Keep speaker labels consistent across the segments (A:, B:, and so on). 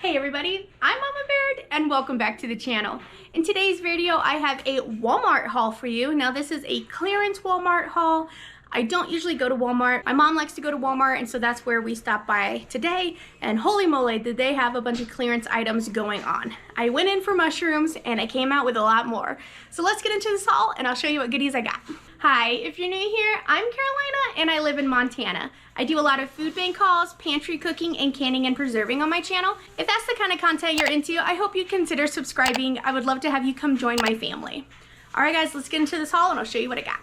A: Hey everybody, I'm Mama Baird and welcome back to the channel. In today's video, I have a Walmart haul for you. Now this is a clearance Walmart haul. I don't usually go to Walmart. My mom likes to go to Walmart, and so that's where we stopped by today. And holy moly, did they have a bunch of clearance items going on. I went in for mushrooms and I came out with a lot more. So let's get into this haul and I'll show you what goodies I got. Hi, if you're new here, I'm Carolina and I live in Montana. I do a lot of food bank hauls, pantry cooking, and canning and preserving on my channel. If that's the kind of content you're into, I hope you consider subscribing. I would love to have you come join my family. All right guys, let's get into this haul and I'll show you what I got.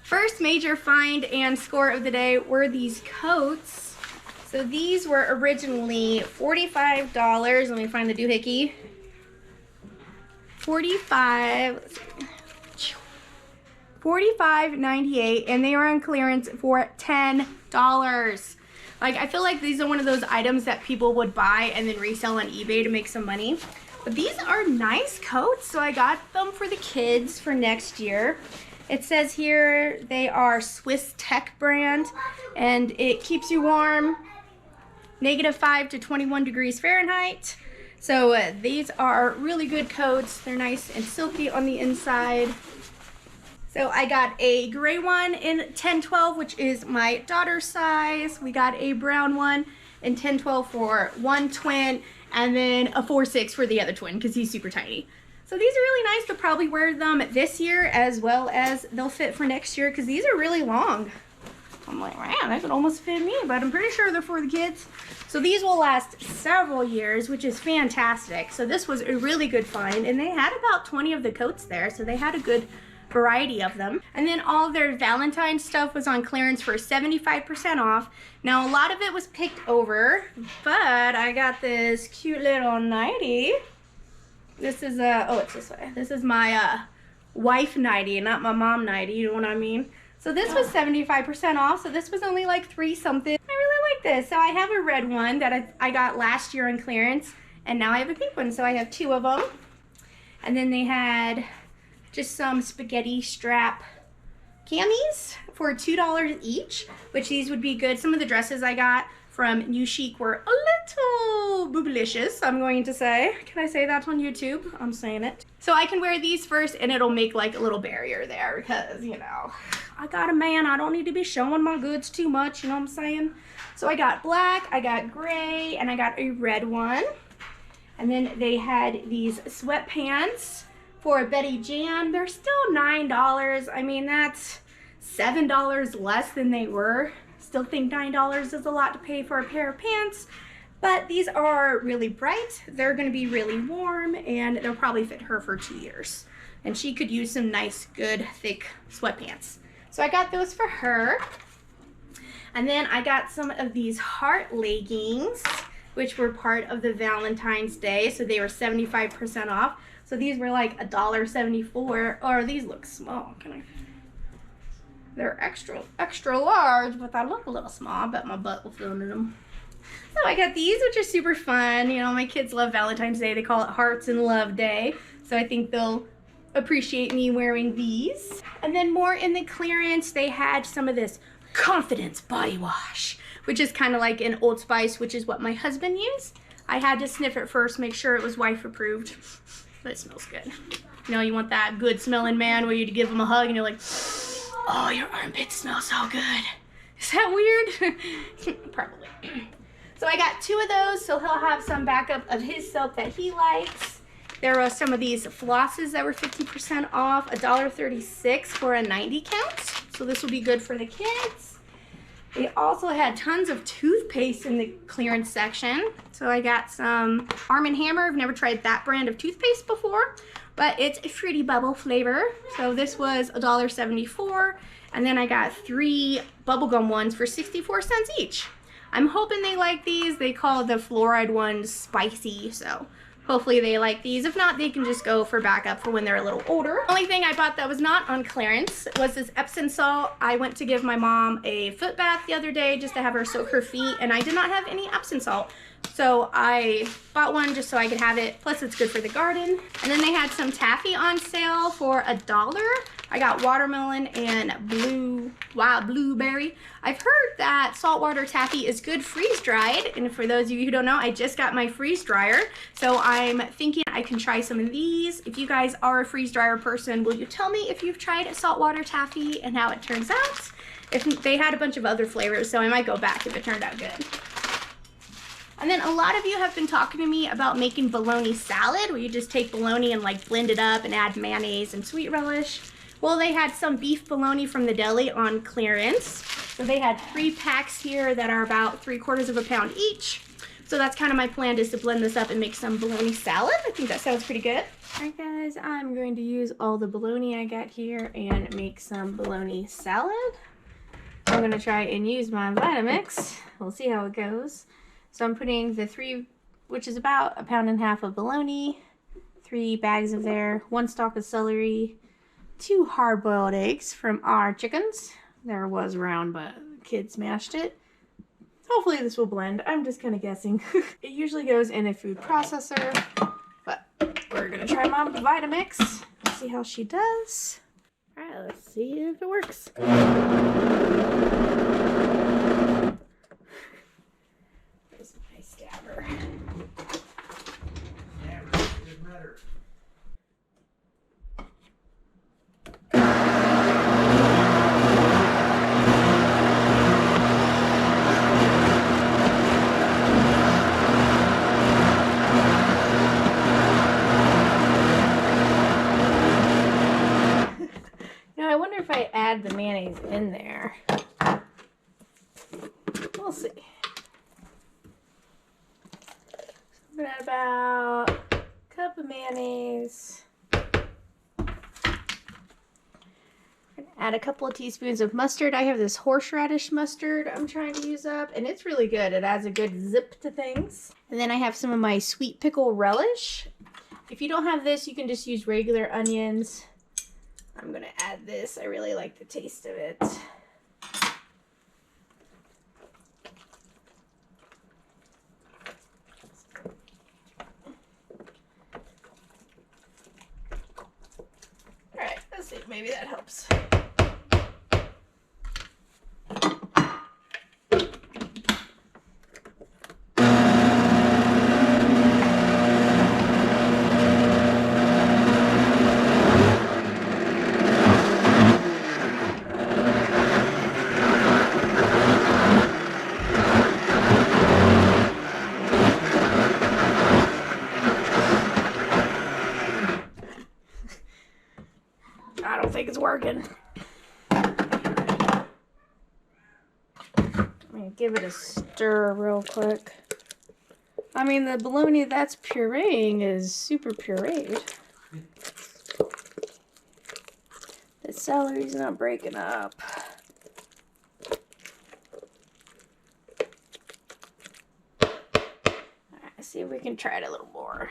A: First major find and score of the day were these coats. So these were originally $45. Let me find the doohickey. $45.98, and they were on clearance for $10. Like, I feel like these are one of those items that people would buy and then resell on eBay to make some money. But these are nice coats, so I got them for the kids for next year. It says here they are Swiss Tech brand, and it keeps you warm, -5 to 21 degrees Fahrenheit. So these are really good coats. They're nice and silky on the inside. So I got a gray one in 10-12, which is my daughter's size. We got a brown one in 10-12 for one twin, and then a 4-6 for the other twin because he's super tiny. So these are really nice. They'll probably wear them this year as well as they'll fit for next year because these are really long. I'm like, man, that could almost fit me, but I'm pretty sure they're for the kids. So these will last several years, which is fantastic. So this was a really good find, and they had about 20 of the coats there, so they had a good variety of them. And then all their Valentine stuff was on clearance for 75% off. Now a lot of it was picked over, but I got this cute little nightie. This is oh, it's this way. This is my wife nightie, not my mom nightie, you know what I mean? So this was 75% off, so this was only like $3 something. I really like this. So I have a red one that I got last year on clearance, and now I have a pink one, so I have 2 of them. And then they had just some spaghetti strap camis for $2 each, which these would be good. Some of the dresses I got from New Chic were a little boobalicious, I'm going to say. Can I say that on YouTube? I'm saying it. So I can wear these first and it'll make like a little barrier there because, you know, I got a man. I don't need to be showing my goods too much, you know what I'm saying? So I got black, I got gray, and I got a red one. And then they had these sweatpants for a Betty Jan. They're still $9. I mean, that's $7 less than they were. Still think $9 is a lot to pay for a pair of pants, but these are really bright. They're going to be really warm, and they'll probably fit her for 2 years. And she could use some nice, good, thick sweatpants. So I got those for her. And then I got some of these heart leggings, which were part of the Valentine's Day. So they were 75% off. So these were like $1.74, or these look small. Can I? They're extra large, but they look a little small. I bet my butt will fit into them. So I got these, which are super fun. You know, my kids love Valentine's Day. They call it Hearts and Love Day. So I think they'll appreciate me wearing these. And then more in the clearance, they had some of this Confidence body wash, which is kind of like an Old Spice, which is what my husband used. I had to sniff it first, make sure it was wife approved, but it smells good. You know, you want that good smelling man where you give him a hug and you're like, oh, your armpits smell so good. Is that weird? Probably. So I got 2 of those, so he'll have some backup of his soap that he likes. There are some of these flosses that were 50% off, $1.36 for a 90 count. So this will be good for the kids. They also had tons of toothpaste in the clearance section. So I got some Arm & Hammer. I've never tried that brand of toothpaste before, but it's a Fruity Bubble flavor. So this was $1.74. And then I got 3 bubblegum ones for 64 cents each. I'm hoping they like these. They call the fluoride ones spicy, so hopefully they like these. If not, they can just go for backup for when they're a little older. The only thing I bought that was not on clearance was this Epsom salt. I went to give my mom a foot bath the other day just to have her soak her feet, and I did not have any Epsom salt. So I bought one just so I could have it. Plus it's good for the garden. And then they had some taffy on sale for $1. I got watermelon and wild blueberry. I've heard that saltwater taffy is good freeze dried. And for those of you who don't know, I just got my freeze dryer. So I'm thinking I can try some of these. If you guys are a freeze dryer person, will you tell me if you've tried saltwater taffy and how it turns out? If they had a bunch of other flavors, so I might go back if it turned out good. And then a lot of you have been talking to me about making bologna salad, where you just take bologna and like blend it up and add mayonnaise and sweet relish. Well, they had some beef bologna from the deli on clearance. So they had 3 packs here that are about 3/4 of a pound each. So that's kind of my plan, is to blend this up and make some bologna salad. I think that sounds pretty good. All right, guys, I'm going to use all the bologna I got here and make some bologna salad. I'm gonna try and use my Vitamix. We'll see how it goes. So I'm putting the 3, which is about 1.5 pounds of bologna, 3 bags of there, 1 stalk of celery, 2 hard-boiled eggs from our chickens. There was round, but kids mashed it. Hopefully this will blend. I'm just kind of guessing. It usually goes in a food processor, but we're gonna try Mom Vitamix. See how she does. All right, let's see if it works. There's my stabber. I wonder if I add the mayonnaise in there. We'll see. I'm gonna add about a cup of mayonnaise. I'm gonna add a couple of teaspoons of mustard. I have this horseradish mustard I'm trying to use up, and it's really good. It adds a good zip to things. And then I have some of my sweet pickle relish. If you don't have this, you can just use regular onions. I'm gonna add this. I really like the taste of it. All right, let's see, maybe that helps. I don't think it's working. I'm gonna give it a stir real quick. I mean, the bologna that's pureeing is super pureed. The celery's not breaking up. Alright, let's see if we can try it a little more.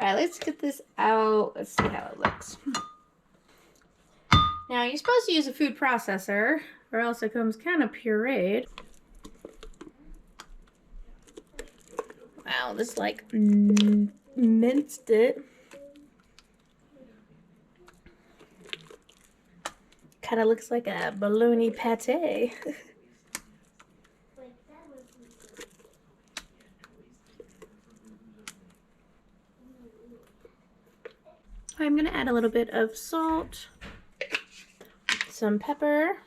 A: Alright, let's get this out. Let's see how it looks. Now, you're supposed to use a food processor, or else it comes kind of pureed. Wow, this like minced it. Kind of looks like a bologna pate. I'm going to add a little bit of salt, some pepper,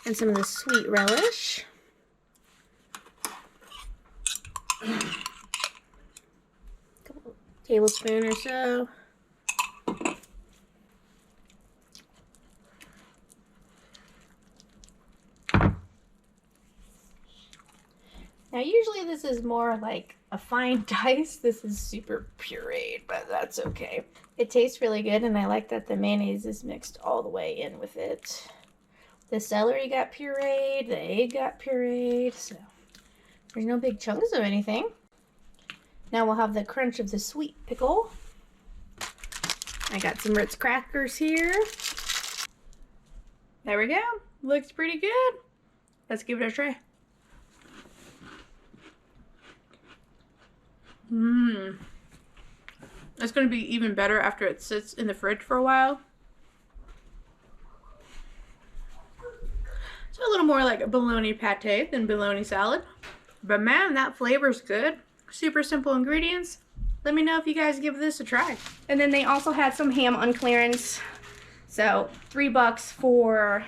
A: and some of the sweet relish. A couple tablespoon or so. Now usually this is more like a fine dice. This is super pureed, but that's okay. It tastes really good, and I like that the mayonnaise is mixed all the way in with it. The celery got pureed, the egg got pureed, so there's no big chunks of anything. Now we'll have the crunch of the sweet pickle. I got some Ritz crackers here. There we go. Looks pretty good. Let's give it a try. It's going to be even better after it sits in the fridge for a while. It's a little more like a bologna pate than bologna salad. But man, that flavor's good. Super simple ingredients. Let me know if you guys give this a try. And then they also had some ham on clearance. So $3 for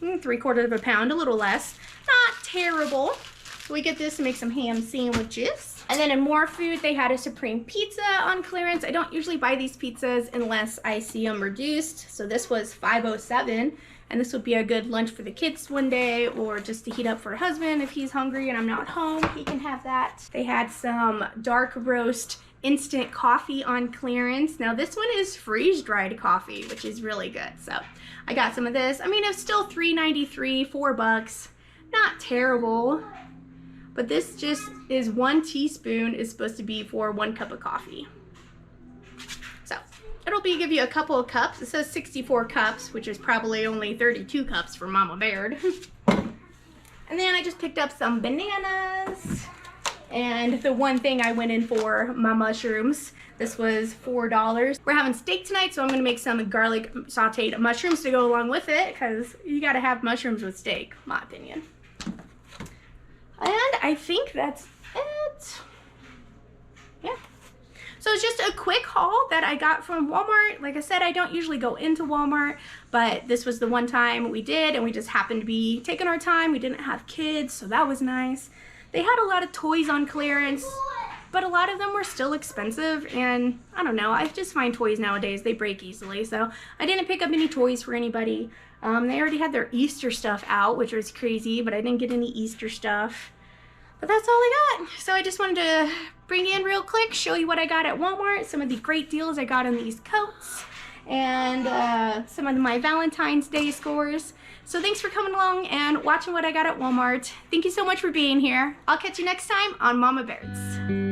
A: 3/4 of a pound, a little less. Not terrible. So we get this to make some ham sandwiches. And then in more food, they had a supreme pizza on clearance. I don't usually buy these pizzas unless I see them reduced. So this was $5.07, and this would be a good lunch for the kids one day, or just to heat up for a husband if he's hungry and I'm not home, he can have that. They had some dark roast instant coffee on clearance. Now this one is freeze-dried coffee, which is really good. So I got some of this. I mean, it's still $3.93, $4. Not terrible. But this just is 1 teaspoon is supposed to be for 1 cup of coffee. So it'll give you a couple of cups. It says 64 cups, which is probably only 32 cups for Mama Baird. And then I just picked up some bananas. And the one thing I went in for, my mushrooms. This was $4. We're having steak tonight, so I'm gonna make some garlic sauteed mushrooms to go along with it, because you gotta have mushrooms with steak, my opinion. And I think that's it. Yeah. So it's just a quick haul that I got from Walmart. Like I said, I don't usually go into Walmart, but this was the one time we did, and we just happened to be taking our time. We didn't have kids, so that was nice. They had a lot of toys on clearance, but a lot of them were still expensive, and I don't know. I just find toys nowadays, they break easily, so I didn't pick up any toys for anybody. They already had their Easter stuff out, which was crazy, but I didn't get any Easter stuff. But that's all I got. So I just wanted to bring in real quick, show you what I got at Walmart, some of the great deals I got on these coats, and some of my Valentine's Day scores. So thanks for coming along and watching what I got at Walmart. Thank you so much for being here. I'll catch you next time on Mama Baird's.